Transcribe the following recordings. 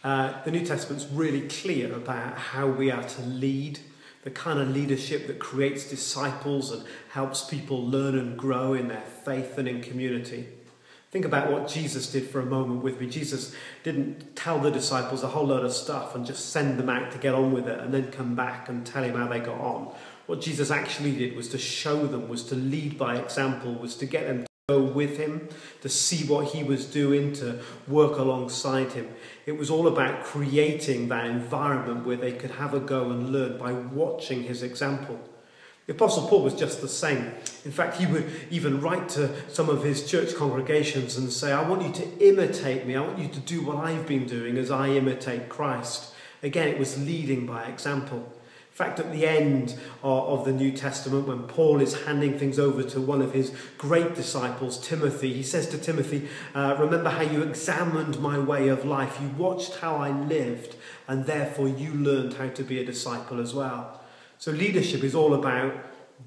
The New Testament's really clear about how we are to lead, the kind of leadership that creates disciples and helps people learn and grow in their faith and in community. Think about what Jesus did for a moment with me. Jesus didn't tell the disciples a whole load of stuff and just send them out to get on with it and then come back and tell him how they got on. What Jesus actually did was to show them, was to lead by example, was to get them to go with him, to see what he was doing, to work alongside him. It was all about creating that environment where they could have a go and learn by watching his example. The Apostle Paul was just the same. In fact, he would even write to some of his church congregations and say, I want you to imitate me. I want you to do what I've been doing as I imitate Christ. Again, it was leading by example. In fact, at the end of the New Testament, when Paul is handing things over to one of his great disciples, Timothy, he says to Timothy, remember how you examined my way of life. You watched how I lived, and therefore you learned how to be a disciple as well. So leadership is all about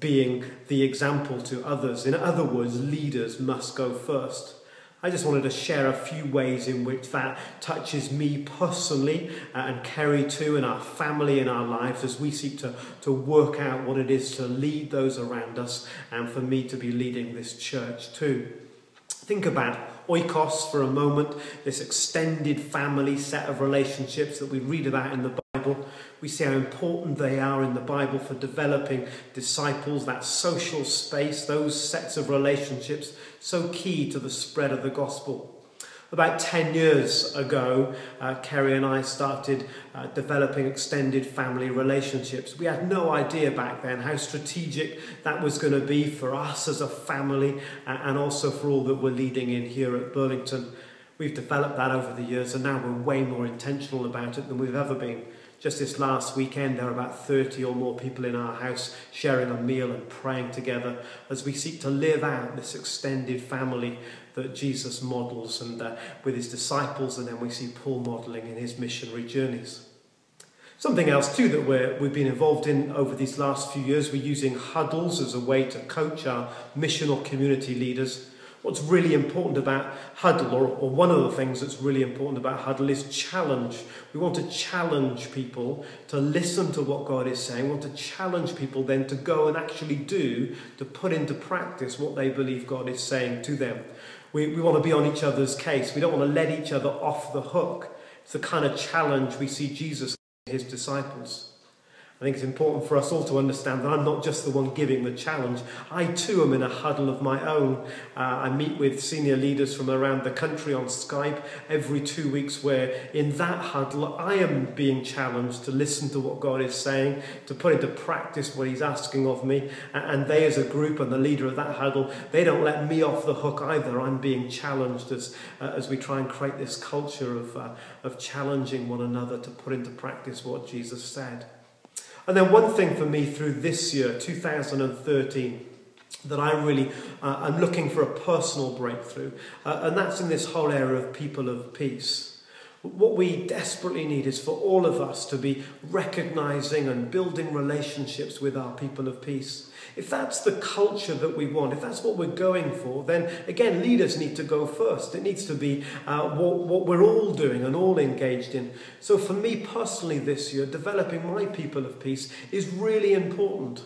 being the example to others. In other words, leaders must go first. I just wanted to share a few ways in which that touches me personally and Kerry too, and our family and our lives as we seek to work out what it is to lead those around us, and for me to be leading this church too. Think about oikos for a moment, this extended family set of relationships that we read about in the Bible. We see how important they are in the Bible for developing disciples, that social space, those sets of relationships, so key to the spread of the gospel. About 10 years ago, Kerry and I started developing extended family relationships. We had no idea back then how strategic that was going to be for us as a family and also for all that we're leading in here at Burlington. We've developed that over the years, and now we're way more intentional about it than we've ever been. Just this last weekend, there were about 30 or more people in our house sharing a meal and praying together as we seek to live out this extended family that Jesus models and with his disciples, and then we see Paul modelling in his missionary journeys. Something else too that we've been involved in over these last few years, we're using huddles as a way to coach our missional community leaders. What's really important about huddle, or one of the things that's really important about huddle, is challenge. We want to challenge people to listen to what God is saying. We want to challenge people then to go and actually to put into practice what they believe God is saying to them. We want to be on each other's case. We don't want to let each other off the hook. It's the kind of challenge we see Jesus give his disciples. I think it's important for us all to understand that I'm not just the one giving the challenge. I too am in a huddle of my own. I meet with senior leaders from around the country on Skype every 2 weeks, where in that huddle I am being challenged to listen to what God is saying, to put into practice what he's asking of me. And they as a group and the leader of that huddle, they don't let me off the hook either. I'm being challenged as we try and create this culture of challenging one another to put into practice what Jesus said. And then one thing for me through this year, 2013, that I really am looking for a personal breakthrough, and that's in this whole area of people of peace. What we desperately need is for all of us to be recognising and building relationships with our people of peace. If that's the culture that we want, if that's what we're going for, then again, leaders need to go first. It needs to be what we're all doing and all engaged in. So for me personally this year, developing my people of peace is really important.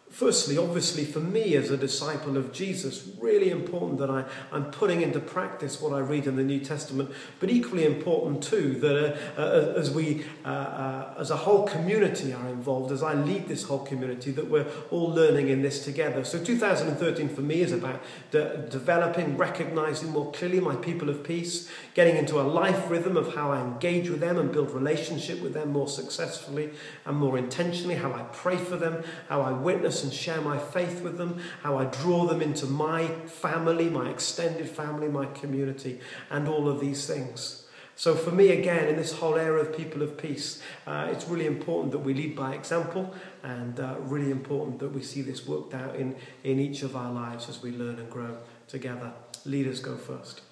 Firstly, obviously, for me as a disciple of Jesus, really important that I'm putting into practice what I read in the New Testament, but equally important too that as a whole community are involved, as I lead this whole community, that we're all learning in this together. So 2013 for me is about developing, recognising more clearly my people of peace, getting into a life rhythm of how I engage with them and build relationship with them more successfully and more intentionally, how I pray for them, how I witness and share my faith with them, how I draw them into my family, my extended family, my community, and all of these things. So for me, again, in this whole area of people of peace, it's really important that we lead by example, and really important that we see this worked out in each of our lives as we learn and grow together. Leaders go first.